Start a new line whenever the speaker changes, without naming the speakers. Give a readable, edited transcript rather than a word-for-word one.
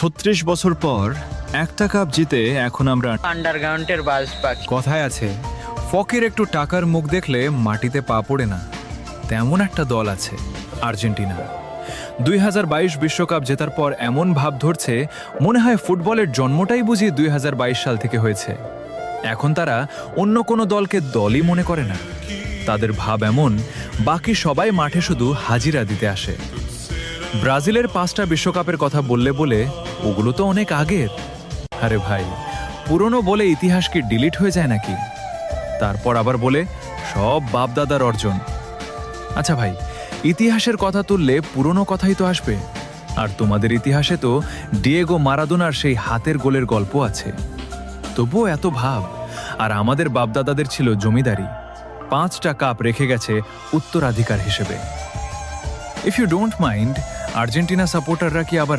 ৩৬ বছর পর একটা কাপ জিতে এখন আমরা
আন্ডারগ্রাউন্ডের বাস পাখি।
কথায় আছে, ফকের একটু টাকার মুখ দেখলে মাটিতে পা পড়ে না, তেমন একটা দল আছে আর্জেন্টিনা। 2022 বিশ্বকাপ জেতার পর এমন ভাব ধরছে মনে হয় ফুটবলের জন্মটাই বুঝি 2022 সাল থেকে হয়েছে। এখন তারা অন্য কোনো দলকে দলই মনে করে না। তাদের ভাব এমন, বাকি সবাই মাঠে শুধু হাজিরা দিতে আসে। ব্রাজিলের 5টা বিশ্বকাপের কথা বললে বলে ওগুলো তো অনেক আগের। আরে ভাই, পুরনো বলে ইতিহাস কি ডিলিট হয়ে যায় নাকি? তারপর আবার বলে সব বাপদাদার অর্জন। আচ্ছা ভাই, ইতিহাসের কথা তুললে পুরনো কথাই তো আসবে। আর তোমাদের ইতিহাসে তো ডিয়েগো মারাদোনার সেই হাতের গোলের গল্প আছে। তবুও এত ভাব। আর আমাদের বাপদাদাদের ছিল জমিদারি, 5টা কাপ রেখে গেছে উত্তরাধিকার হিসেবে। If you don't mind, Argentina সাপোর্টাররা কি আবার